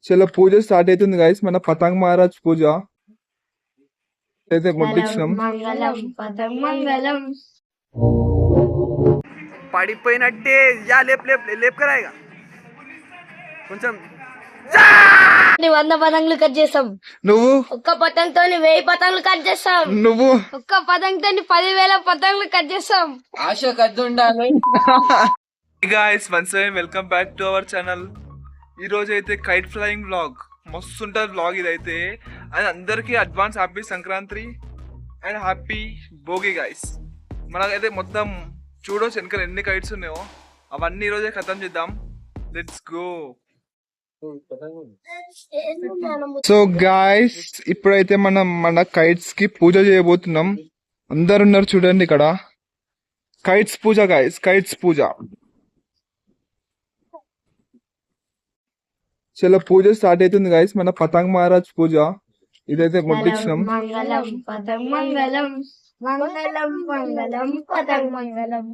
చలో పూజ స్టార్ట్ అవుతుంది గైస్. మన పతంగ్ మహారాజ్ పూజ అయితే ముట్టించినాం. పడిపోయినట్టే యా లేప్ లేప్ లేపుకరా ఇక కొంచెం 100 పతంగులు కట్ చేస్తాం. నువ్వు ఒక్క పతంగుతో 1000 పతంగులు కట్ చేస్తాం. నువ్వు ఒక్క పతంగుతో 10,000 పతంగులు కట్ చేస్తాం. ఆశ కద్దుండాలి. Guys once again welcome back to our channel. ఈ రోజు అయితే కైట్ ఫ్లయింగ్ వ్లాగ్ మస్తు ఉంటుంది వ్లాగ్ ఇదైతే. అండ్ అందరికీ advance happy Sankranti and happy Bhogi guys. మనకైతే మొత్తం చూడొచ్చు వెనకాల ఎన్ని కైట్స్ ఉన్నాయో అవన్నీ ఈరోజే ఖతం చేద్దాం. Let's go. సో గాయస్ ఇప్పుడైతే మనం మన కైట్స్ కి పూజ చేయబోతున్నాం. అందరు ఉన్నారు చూడండి ఇక్కడ. కైట్స్ పూజ గాయస్, కైట్స్ పూజ. చలో పూజ స్టార్ట్ అవుతుంది గాయస్. మన పతంగ్ మహారాజ్ పూజ ఇదైతే ముట్టించినాం. మంగళం పతంగ్ మంగళం, మంగళం మంగళం పతంగ్ మంగళం,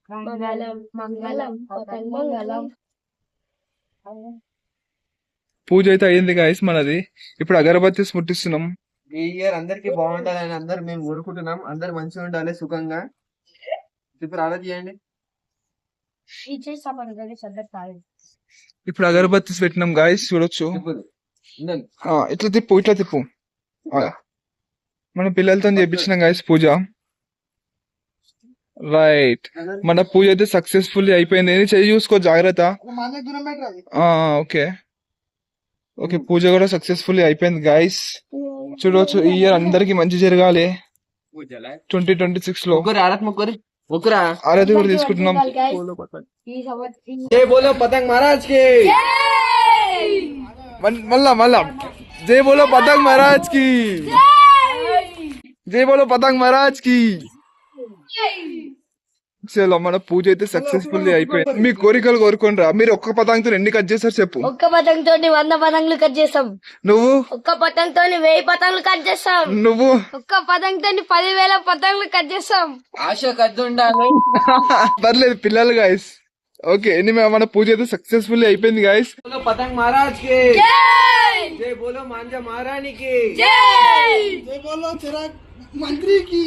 మంగళం మంగళం పతంగ్ మంగళం. పూజ అయితే అయ్యింది గాయస్ మనది. ఇప్పుడు అగరబత్తి ముట్టిస్తున్నాం. ఈ ఇయర్ అందరికి బాగుంటాలని అందరు మేము కోరుకుంటున్నాం. అందరు మంచిగా ఉండాలి, సుఖంగా. ఇప్పుడు ఆరా చేయండి. ఇప్పుడు అగరబత్తి పెట్టినాం గాయస్, చూడొచ్చు. ఇట్లా తిప్పు, ఇట్లా తిప్పు. మన పిల్లలతో చేపించినాం గాయస్ పూజ. రైట్, మన పూజ అయితే సక్సెస్ఫుల్ అయిపోయింది. చెయ్యి చూసుకో జాగ్రత్త. ఓకే ఓకే, పూజ కూడా సక్సెస్ఫుల్ అయిపోయింది గాయస్. చూడవచ్చు ఈ ఇయర్ అందరికి మంచి జరగాలి. 2026 లో ఆరాధన కూడా తీసుకుంటున్నాం. జై బోలో పతంగ్ మహారాజ్ కి, మళ్ళా జై బోలో పతంగ్ మహారాజ్ కి, జై బోలో పతంగ్ మహారాజ్ కి. చలో మన పూజ అయితే సక్సెస్ఫుల్ అయిపోయింది. మీ కోరికలు కోరుకోండిరా. మీరు ఒక్క పతంగుతో ఎన్ని కట్ చేస్తారు చెప్పు. ఒక్క పతంగుతో 100 పతంగులు కట్ చేస్తాం. నువ్వు ఒక్క పతంగుతో 1000 పతంగులు కట్ చేస్తాం. నువ్వు ఒక్క పతంగుతో 10,000 పతంగులు కట్ చేస్తాం. ఆశ కద్దుండాలి. పర్లేదు పిల్లలు గాయస్. ఓకే, మన పూజ అయితే సక్సెస్ఫుల్ అయిపోయింది గాయస్. బోలో పతంగ్ మహారాజ్ కి, జై బోలో మాంజా మహారాణి కి, జై బోలో చిరాగ్ మంత్రి కి.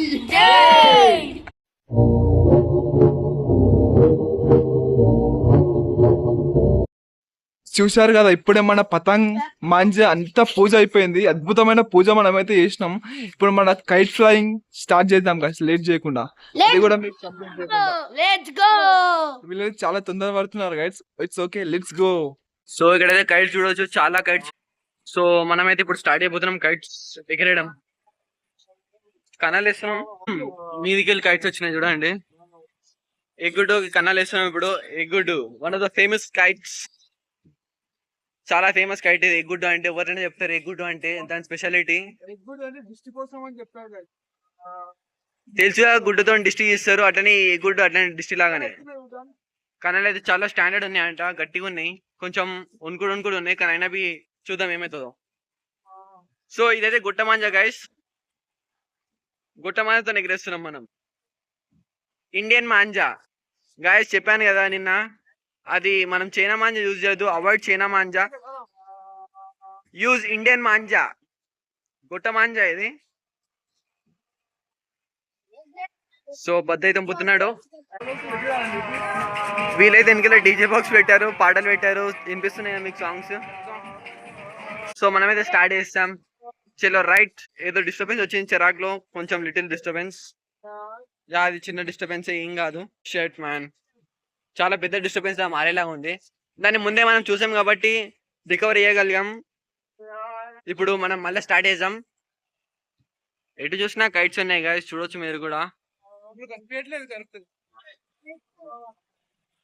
చూశారు కదా, ఇప్పుడే మన పతంగ్ మాంజా అంతా పూజ అయిపోయింది. అద్భుతమైన పూజ మనమైతే చేసినాం. ఇప్పుడు మన కైట్ ఫ్లయింగ్ స్టార్ట్ చేద్దాం గాయస్, లేట్ చేయకుండా. అది కూడా మీకు లెట్స్ గో. వీళ్ళు చాలా తొందర పడుతున్నారు guides. It's okay, let's go. So ఇక్కడైతే కైట్స్ చూడవచ్చు, చాలా కైట్స్. సో మనమైతే ఇప్పుడు స్టార్ట్ అయిపోతున్నాం కైట్స్ ఎగరేయడం. కన్నాలు వేస్తున్నాం. మీదికి వెళ్ళి కైట్స్ వచ్చినాయి చూడండి. ఎగ్గుడ్డు కన్నాలు వేస్తున్నాం ఇప్పుడు. ఎగ్గుడ్డు one of the famous kites, చాలా ఫేమస్ కైట్ ఇది. ఎగ్గుడ్డు అంటే ఎవరైనా చెప్తారు. ఎగ్గుడ్డు అంటే దాని స్పెషాలిటీ తెలుసుగా. గుడ్డుతో డిస్టి ఇస్తారు, అట్లనే ఎగ్గుడ్డు అట్లనే డిస్టి లాగానే. కన్నాలు అయితే చాలా స్టాండర్డ్ ఉన్నాయి అంట, గట్టిగా ఉన్నాయి. కొంచెం ఉనుకుడు ఉన్నాయి, కానీ అయినా చూద్దాం ఏమవుతుందో. సో ఇదైతే గుట్ట మాంజా గైస్. గుట్ట మాంజాతో ఎగరేస్తున్నాం మనం. ఇండియన్ మాంజా గాయస్, చెప్పాను కదా నిన్న. అది మనం చైనా మాంజా యూజ్ చేయొద్దు. Avoid China manja, use Indian manja. గుట్ట మాంజా ఇది. సో బద్ద అయితే పుత్తున్నాడు. వీలైతే వెనకాల డీజే బాక్స్ పెట్టారు, పాటలు పెట్టారు. వినిపిస్తున్నాయి మీకు సాంగ్స్. సో మనమైతే స్టార్ట్ చేస్తాం. చలో రైట్. ఏదో డిస్టర్బెన్స్ వచ్చింది చెరాక్ లో, కొంచెం లిటిల్ డిస్టర్బెన్స్. అది చిన్న డిస్టర్బెన్స్, ఏం కాదు. షర్ట్ మ్యాన్, చాలా పెద్ద డిస్టర్బెన్స్ మారేలా ఉంది. దాన్ని ముందే మనం చూసాం కాబట్టి రికవర్ చేయగలిగాం. ఇప్పుడు మనం మళ్ళీ స్టార్ట్ చేద్దాం. ఎటు చూసినా కైట్స్ ఉన్నాయి గాయస్, చూడొచ్చు మీరు కూడా.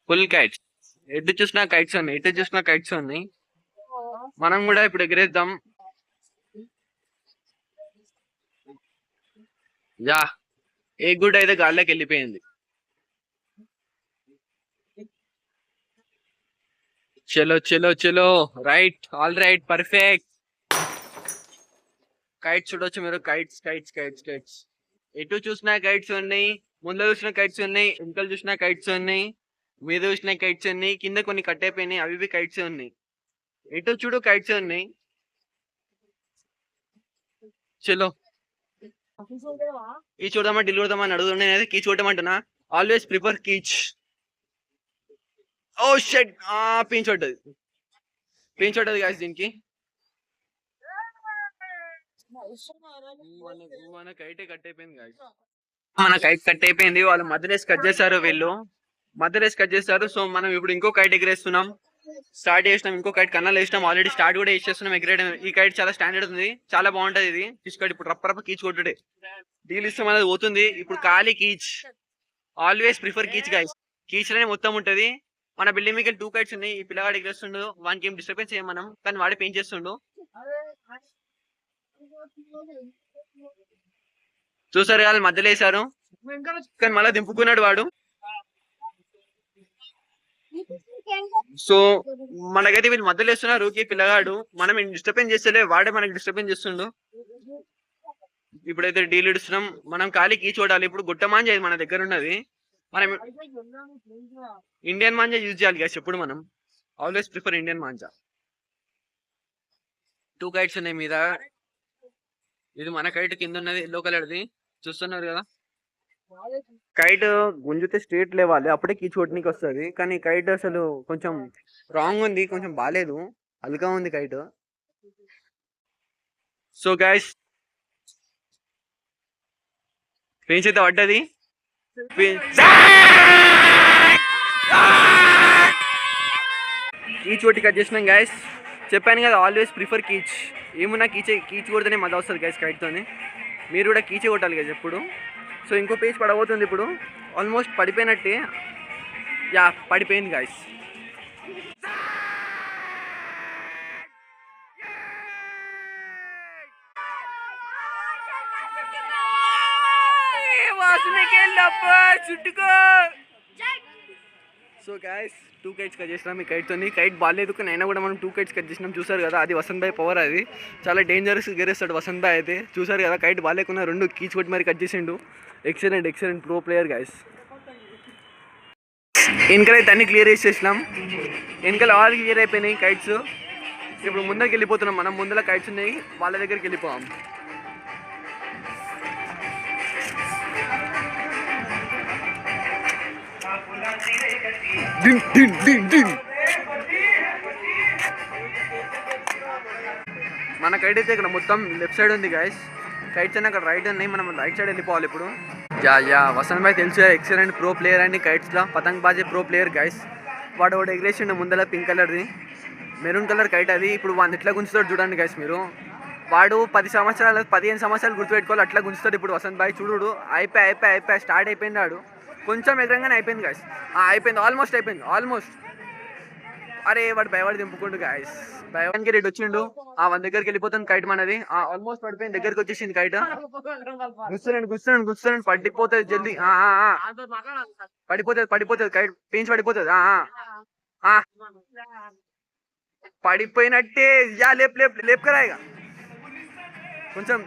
ఫుల్ కైట్స్, ఎటు చూసినా కైట్స్ ఉన్నాయి, ఎటు చూసినా కైట్స్ ఉన్నాయి. మనం కూడా ఇప్పుడు ఎగరేద్దాం. యా, ఏ గుడ్ అయితే గాల్లోకి వెళ్ళిపోయింది. చలో చలో చలో, right, all right, perfect. Kites చూడొచ్చు మీరు. కైట్స్ కైట్స్ కైట్స్ కైట్స్, ఎటు చూసినా కైట్స్ ఉన్నాయి. ముందు చూసిన కైట్స్ ఉన్నాయి, వెనకాల చూసిన కైట్స్ ఉన్నాయి, మీద చూసిన కైట్స్ ఉన్నాయి, కింద కొన్ని కట్ అయిపోయినాయి, అవి కైట్స్ ఉన్నాయి. ఎటు చూడు కైట్స్ ఉన్నాయి. చలో ఈ చూడమా ఢిల్లీ చూడమని అడుగుతుండే నేనైతే కీ చూడమంటున్నా. ఆల్వేస్ ప్రిఫర్ కీచ్. ఓ షెట్ పించ్ పడ్డది గాయస్ దీనికి. మన కైటే కట్ అయిపోయింది గాయస్. మన కైట్ కట్ అయిపోయింది. వాళ్ళు మధ్యలేసి కట్ చేశారు, వీళ్ళు మధ్యలేసి కట్ చేశారు. సో మనం ఇప్పుడు ఇంకో కైట్ ఎగరేస్తున్నాం. స్టార్ట్ చేసినాం, ఇంకో కైట్ కన్నాలు వేసినాం, ఆల్రెడీ స్టార్ట్ కూడా చేసేస్తున్నాం ఎగరేయడం. ఈ కైట్ చాలా స్టాండర్డ్ ఉంది, చాలా బాగుంటది ఇది. తీసుకొని ఇప్పుడు రప్ప కీచ్ కొట్టుడే డీల్ ఇస్తాం అనేది పోతుంది. ఇప్పుడు ఖాళీ కీచ్. ఆల్వేస్ ప్రిఫర్ కీచ్ గైస్. కీచ్ లోనే మొత్తం ఉంటది. మన బిల్డింగ్ మీద 2 కైట్స్ ఉన్నాయి. ఈ పిల్లగాడు ఎగరేస్తుండు, వానికి ఏం డిస్టర్బెన్స్ చేయం మనం, కానీ వాడే పెయింట్ చేస్తుండు. చూసారు కదా మధ్యలో వేసారు, కానీ మళ్ళీ దింపుకున్నాడు వాడు. సో మనకైతే వీళ్ళు మధ్యలో వేస్తున్నారు ఈ పిల్లగాడు. మనం డిస్టర్బెన్స్ చేస్తలే, వాడే మనకి డిస్టర్బెన్స్ చేస్తుండు. ఇప్పుడైతే డీల్ ఇస్తున్నాం. మనం ఖాళీ కీ చూడాలి. ఇప్పుడు గుట్ట మాంజా మన దగ్గర ఉన్నది. మనం ఇండియన్ మాంజా యూజ్ చేయాలి కదా ఎప్పుడు మనం. Always prefer Indian manja. 2 kites ఉన్నాయి మీద. ఇది మన కైట్ కింద ఉన్నది, ఎల్లో కలర్ది చూస్తున్నారు కదా. కైట్ గుంజితే స్ట్రేట్ లేవాలి, అప్పుడే కీ చూడడానికి వస్తుంది. కానీ కైట్ అసలు కొంచెం రాంగ్ ఉంది, కొంచెం బాగాలేదు, అల్గా ఉంది కైట్. సో గైస్ పెంచ్ అయితే పడ్డది. కీచ్ కొట్టి కట్ చేసినాం గైస్. చెప్పాను కదా ఆల్వేస్ ప్రిఫర్ కీచ్. ఏమున్నా కీచ్ కొడితేనే మజా వస్తుంది గైస్ కైట్తోని. మీరు కూడా కీచే కొట్టాలి గైస్ ఎప్పుడు. సో ఇంకో పేజ్ పడబోతుంది ఇప్పుడు. ఆల్మోస్ట్ పడిపోయినట్టే. యా పడిపోయింది guys. So guys 2 kites cut చేసినాం ఈ కైట్తోని. కైట్ బాగాలేదు కానీ అయినా కూడా మనం 2 కైట్స్ కట్ చేసినాం. చూసారు కదా, అది వసంత్ భాయ్ పవర్. అది చాలా డేంజరస్ గెరేస్తాడు వసంత్ భాయ్ అయితే. చూసారు కదా కైట్ బాగాలేకున్నా 2 కీచ్ కొట్టి మరి కట్ చేసిండు. Excellent pro player guys. వెనకాల అయితే అన్ని క్లియర్ చేసేసినాం. వెనకాల ఆల్ క్లియర్ అయిపోయినాయి కైట్స్. ఇప్పుడు ముందరికి వెళ్ళిపోతున్నాం మనం. ముందర కైట్స్ ఉన్నాయి, వాళ్ళ దగ్గరికి వెళ్ళిపోయాం. మన కైట్ అయితే ఇక్కడ మొత్తం లెఫ్ట్ సైడ్ ఉంది గైస్. కైట్స్ అన్నీ అక్కడ రైట్ ఉన్నాయి, మనం రైట్ సైడ్ వెళ్ళిపోవాలి ఇప్పుడు. యా వసంత్ భాయ్ తెలుసు, ఎక్సలెంట్ ప్రో ప్లేయర్ అండి కైట్స్లో. పతంగ్ బాజీ ప్రో ప్లేయర్ గైస్. వాడు ఒకటి ఎగ్రేసిండు ముందర పింక్ కలర్ది, మెరూన్ కలర్ కైట్ అది. ఇప్పుడు వాడిని ఎట్లా గుంచుతాడు చూడండి గైస్ మీరు. వాడు 15 సంవత్సరాలు గుర్తుపెట్టుకోవాలి, అట్లా గుంచుతాడు ఇప్పుడు వసంత్ భాయ్. చూడు అయిపోయి స్టార్ట్ అయిపోయింది. వాడు కొంచెం ఎగరంగానే అయిపోయింది గైస్. అయిపోయింది, ఆల్మోస్ట్ అయిపోయింది, ఆల్మోస్ట్. అరే వాడు భయపడి దింపుకుంటు గైస్. భయవానికి రెడ్ వచ్చిండు. వన్ దగ్గరికి వెళ్ళిపోతుంది కైట్ మనది. ఆల్మోస్ట్ పడిపోయింది, దగ్గరికి వచ్చేసింది కైట్. గుస్తున్నాను పడిపోతుంది జల్దీ. పడిపోతుంది కైట్, పెంచి పడిపోతుంది. పడిపోయినట్టే. యా లేపుకరా ఇక కొంచెం.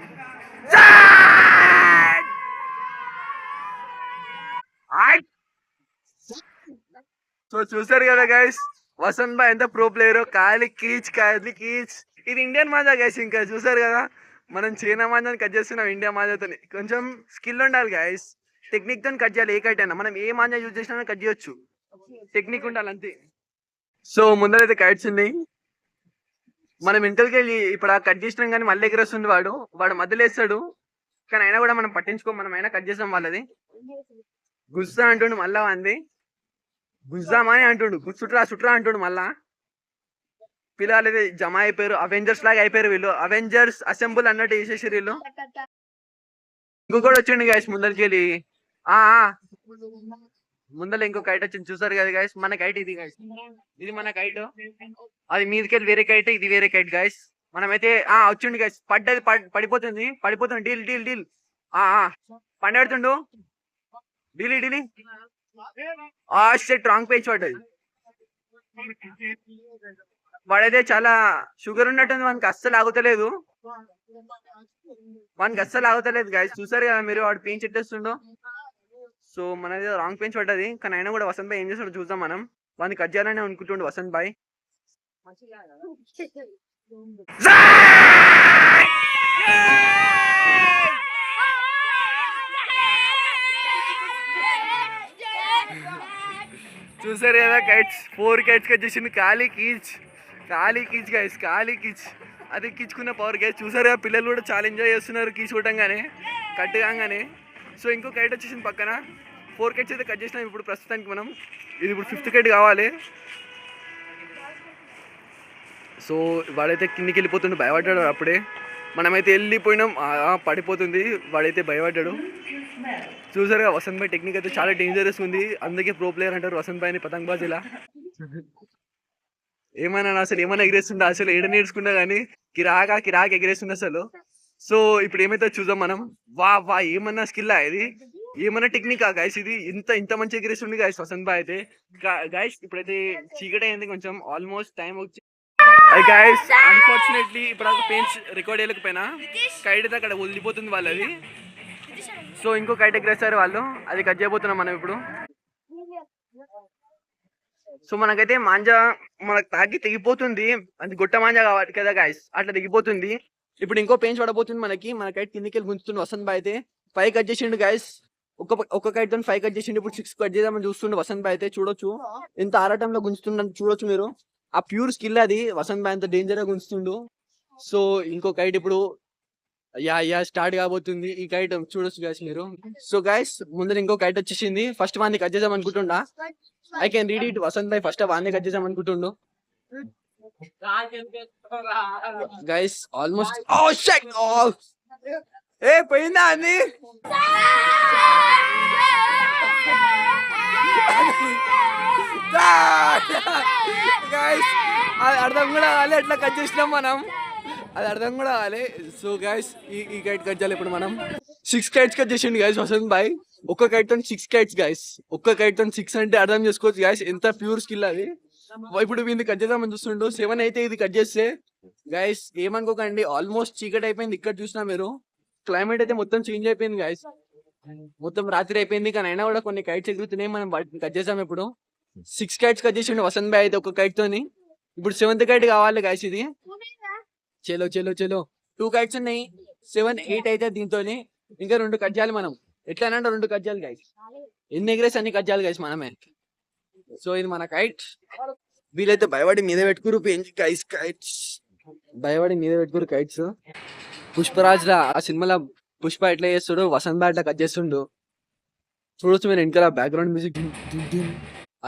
సో చూసారు కదా గైస్ వసంత్ భాయ్ ఎంత ప్రో ప్లేయర్. ఖాళీ కీచ్. ఇది ఇండియన్ మాంజా గైస్. ఇంకా చూసారు కదా, మనం చైనా మాంజాని కట్ చేస్తున్నాం ఇండియా మాంజాతో. కొంచెం స్కిల్ ఉండాలి గైస్, టెక్నిక్ తో కట్ చేయాలి. ఏ కట్ అయినా మనం ఏ మాంజా యూజ్ చేసినా కట్ చేయొచ్చు, టెక్నిక్ ఉండాలి అంతే. సో ముందరైతే కైట్స్ ఉన్నాయి. మనం ఇంటర్కి వెళ్ళి ఇప్పుడు కట్ చేసినాం కానీ మళ్ళీ ఎగరేస్తుంది వాడు మధ్యలో వేస్తాడు. కానీ అయినా కూడా మనం పట్టించుకో, మనం అయినా కట్ చేసాం వాళ్ళది. గుస్తా అంటుండు మళ్ళా అంది, గుజ్జామని అంటుండు, చుట్రా అంటుండు మళ్ళా. పిల్లలు అయితే జమ అయిపోయారు, అవెంజర్స్ లాగా అయిపోయారు వీళ్ళు. అవెంజర్స్ అసెంబుల్ అన్నట్టు వేసేసారు వీళ్ళు. ఇంకొకటి వచ్చిండు గైస్ ముందరికి వెళ్ళి. ముందర ఇంకో కైట్ వచ్చింది చూసారు కదా గైస్. మన కైట్ ఇది గైస్, ఇది మన కైట్. అది మీదకెళ్ళి వేరే కైట్, ఇది వేరే కైట్ గైస్. మనమైతే వచ్చిండు గైస్. పడిపోతుంది. డీల్ పండెడుతుండు. డీలీ షెట్ రాంగ్ పేజ్ పడ్డది. వాడైతే చాలా షుగర్ ఉన్నట్టుంది, వానికి అస్సలు ఆగుతలేదు గైస్. చూసారు కదా మీరు, వాడు పెయిన్ చెట్టేస్తుండో. సో మనది రాంగ్ పెంచ్ పడ్డది, కానీ అయినా కూడా వసంత్ భాయ్ ఏం చేస్తాడో చూద్దాం మనం. వాడిని కట్ చేయాలని అనుకుంటుండు వసంత్ భాయ్. చూసారు కదా కైట్స్ 4 కైట్స్ వచ్చేసింది. ఖాళీ కీచ్ గైస్, ఖాళీ కీచ్. అది ఎక్కించుకున్న పవర్ గైస్. చూసారు కదా పిల్లలు కూడా చాలా ఎంజాయ్ చేస్తున్నారు కీచ్ కొట్టంగానే, కట్ కాగానే. సో ఇంకో కైట్ వచ్చేసింది పక్కన. 4 కైట్స్ అయితే కట్ చేసినాం ఇప్పుడు ప్రస్తుతానికి మనం. ఇది ఇప్పుడు 5th కైట్ కావాలి. సో వాడైతే కిందికి వెళ్ళిపోతుండే, భయపడ్డాడు అప్పుడే. మనమైతే వెళ్ళిపోయినాం, పడిపోతుంది. వాడైతే భయపడ్డాడు. చూసారుగా వసంత్ భాయ్ టెక్నిక్ అయితే చాలా డేంజరస్ ఉంది. అందుకే ప్రో ప్లేయర్ అంటారు వసంత్ భాయ్ని పతంగ్ బాజీలా. ఏమైనా అసలు ఏమైనా ఎగిరేస్తుండే, అసలు ఏడ నేర్చుకున్నా కానీ కిరాక్ ఎగిరేస్తుంది అసలు. సో ఇప్పుడు ఏమైతే చూద్దాం మనం. వా ఏమన్నా స్కిల్ ఇది, ఏమన్నా టెక్నికా గైస్ ఇది. ఇంత మంచి ఎగిరేస్తుంది గైస్ వసంత్ భాయ్ అయితే. గైస్ ఇప్పుడైతే చీకటి అయింది కొంచెం, ఆల్మోస్ట్ టైం వచ్చి గైస్. అన్ఫార్చునేట్లీ ఇప్పుడు పెయింట్స్ రికార్డ్ చేయలేకపోయినా. కైట్ అయితే అక్కడ వదిలిపోతుంది వాళ్ళది. సో ఇంకో కైట్ ఎగరేస్తారు వాళ్ళు, అది కట్ చేయబోతున్నాం మనం ఇప్పుడు. సో మనకైతే మాంజా మనకు తాకి తెగిపోతుంది, అది గొట్ట మాంజా కావాలి కదా గైస్, అట్లా తెగిపోతుంది. ఇప్పుడు ఇంకో పెయింట్స్ పడబోతుంది మన కైట్ కిందికి వెళ్ళి గుంజుతుండు వసంత్ భాయ్ అయితే. 5 కట్ చేసిండు గైస్, ఒక కైట్ తో 5 కట్ చేసిండు. ఇప్పుడు 6 కట్ చేద్దామని చూస్తుండు వసంత్ భాయ్ అయితే. చూడొచ్చు ఎంత ఆరాటంలో గుంజుతుండ, చూడొచ్చు మీరు. ఆ ప్యూర్ స్కిల్ అది, వసంత్ భాయ్ అంత డేంజర్ గా గుంజుతుండు. సో ఇంకో కైట్ ఇప్పుడు స్టార్ట్ కాబోతుంది. ఈ కైట్ చూడొచ్చు గైస్ మీరు. సో గైస్ ముందర ఇంకో కైట్ వచ్చేసింది. ఫస్ట్ వాడిని కట్ చేద్దాం అనుకుంటుండా. I can read it. Vasant భాయ్ ఫస్ట్ వాడిని కట్ చేద్దాం అనుకుంటుండు గైస్. ఆల్మోస్ట్ పోయిందా అని గైస్, అది అర్థం కూడా కావాలి ఎట్లా కట్ చేసినాం మనం, అది అర్థం కూడా కావాలి. సో గైస్ ఈ కైట్ కట్ చేయాలి ఇప్పుడు మనం. 6 కైట్స్ కట్ చేసిండు గైస్ వసంత్ భాయ్. ఒక్క కైట్ తో 6 కైట్స్ గైస్. ఒక్క కైట్ తో 6 అంటే అర్థం చేసుకోవచ్చు గైస్ ఎంత ప్యూర్ స్కిల్ అది. ఇప్పుడు వీడిని కట్ చేద్దామని చూస్తుండు. 7 అయితే ఇది కట్ చేస్తే గైస్ ఏమనుకోకండి, ఆల్మోస్ట్ చీకటి అయిపోయింది. ఇక్కడ చూసినా మీరు క్లైమేట్ అయితే మొత్తం చేంజ్ అయిపోయింది గైస్, మొత్తం రాత్రి అయిపోయింది. కానీ అయినా కూడా కొన్ని కైట్స్ ఎగురుతున్నాయి, మనం కట్ చేసాం ఇప్పుడు. 6 కైట్స్ కట్ చేసిండు వసంత్ భాయ్ అయితే ఒక్క కైట్ తోని. ఇప్పుడు 7th కైట్ కావాలి గైస్ ఇది. చలో 2 కైట్స్ ఉన్నాయి, 7, 8 అయితే దీంతో. ఇంకా 2 కట్ చేయాలి మనం. ఎట్లా అంటే 2 కట్ చేయాలి గైస్. ఎన్ని ఎగరేసి అన్ని కట్ చేయాలి గైస్ మనమే. సో ఇది మన కైట్. వీలైతే భయపడి మీద పెట్టుకురు గైస్, కైట్స్ భయపడి మీద పెట్టుకురు కైట్స్. పుష్పరాజ్ లా ఆ సినిమాలో పుష్ప ఎట్లా చేస్తాడు, వసంత్ భాయ్ అట్లా కట్ చేస్తుండు. చూడొచ్చు మీరు వెనకాల బ్యాక్గ్రౌండ్ మ్యూజిక్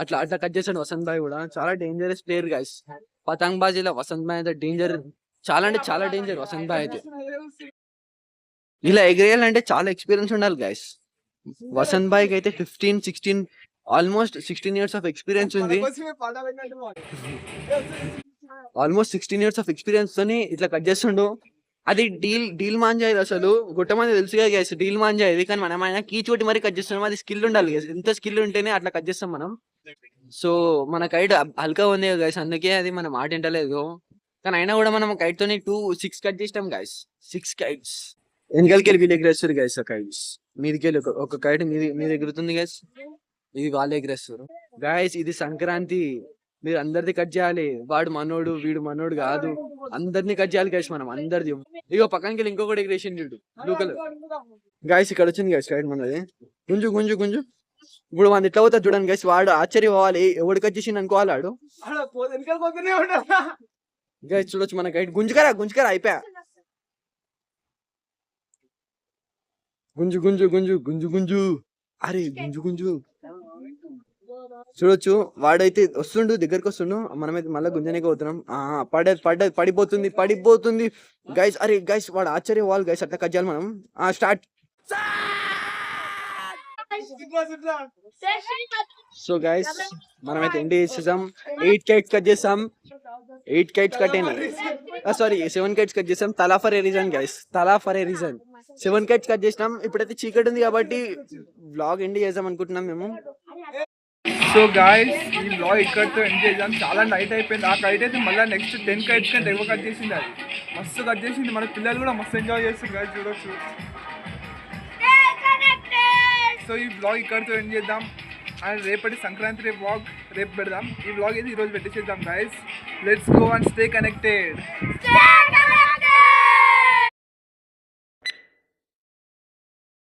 అట్లా కట్ చేస్తాడు వసంత్ భాయ్ కూడా. చాలా డేంజరస్ ప్లేయర్ గైస్. పతంగ్ బాజీలో వసంత్ భాయ్ అయితే డేంజర్, చాలా అంటే చాలా డేంజర్ వసంత్ భాయ్ అయితే. ఇలా ఎగరేయాలంటే చాలా ఎక్స్పీరియన్స్ ఉండాలి గైస్. వసంత్ భాయ్కి అయితే 15, 16 ఆల్మోస్ట్ 16 ఇయర్స్ ఆఫ్ ఎక్స్పీరియన్స్ ఉంది. ఆల్మోస్ట్ 16 ఇయర్స్ ఆఫ్ ఎక్స్పీరియన్స్ తోని ఇట్లా కట్ చేస్తుండు. అది డీల్ మాంజా ఇది. అసలు గుట్టమంది తెలుసు కదా గైస్ డీల్ మాంజా ఇది. కానీ మనం ఆయన కీచోటి మరీ కట్ చేస్తున్నాం. అది స్కిల్ ఉండాలి గైస్, ఎంత స్కిల్ ఉంటేనే అట్లా కట్ చేస్తాం మనం. సో మన కైట్ హల్కా ఉంది గైస్, అందుకే అది మనం మాట వింటలేదు. కానీ అయినా కూడా మనం కైట్ తోని 6 కట్ చేసినాం గైస్. 6 కైట్స్ వెనకాలకి వెళ్ళి వీళ్ళు ఎగరేస్తారు గైస్. ఆ కైట్స్ మీదికి వెళ్ళి ఒక కైట్ మీద ఎగురుతుంది గైస్, ఇది వాళ్ళు ఎగరేస్తారు గైస్. ఇది సంక్రాంతి, మీరు అందరిది కట్ చేయాలి. వాడు మనోడు వీడు మనోడు కాదు, అందరినీ కట్ చేయాలి గైస్ మనం, అందరిది. ఇగో పక్కనకి వెళ్ళి ఇంకొకటి ఎగరేసింది బ్లూ కలర్ గైస్. ఇక్కడ వచ్చింది గైస్ కైట్ మనది. గుంజు ఇప్పుడు మన ఇట్లా అవుతుంది చూడండి గైస్. వాడు ఆశ్చర్య పోవాలి, ఎవడు కట్ చేసింది అనుకోవాలి వాడు గైస్. చూడొచ్చు మన కైట్. గుంజుకరా అయిపోయా. గుంజు అరే గుంజు. చూడొచ్చు వాడైతే వస్తుండు, దగ్గరకు వస్తుండు. మనమైతే మళ్ళీ గుంజనీకి పోతున్నాం. పడిపోతుంది గైస్. అరే గైస్ వాడు ఆశ్చర్య పోవాలి గైస్, అట్లా కట్ చేయాలి మనం. స్టార్ట్. సో గైస్ మనమైతే ఎండ్ చేసేసాం. 8 కైట్స్ కట్ చేసాం. 8 కైట్స్ కట్ అయినాయి. సారీ 7 కైట్స్ కట్ చేసాం. తలా ఫర్ ఏ రీజన్ గైస్, తలా for a reason. 7 kites cut చేసినాం. ఇప్పుడైతే చీకటి ఉంది కాబట్టి వ్లాగ్ ఎండ్ చేద్దాం అనుకుంటున్నాం మేము. సో గాయస్ ఈ వ్లాగ్ ఇక్కడితో ఎండ్ చేద్దాం. చాలా నైట్ అయిపోయింది. ఆ కైట్ అయితే మళ్ళీ నెక్స్ట్ 10 కైట్స్ కంటే ఎక్కువ కట్ చేసింది. అది మస్తు కట్ చేసింది. మన పిల్లలు కూడా మస్తు ఎంజాయ్ చేస్తారు గాయస్, చూడొచ్చు. సో ఈ వ్లాగ్ ఇక్కడితో ఎండ్ చేద్దాం. అండ్ రేపటి సంక్రాంతి వ్లాగ్ రేపు పెడదాం. ఈ వ్లాగ్ అయితే ఈరోజు పెట్టేసేద్దాం guys. Let's go and stay connected. Stay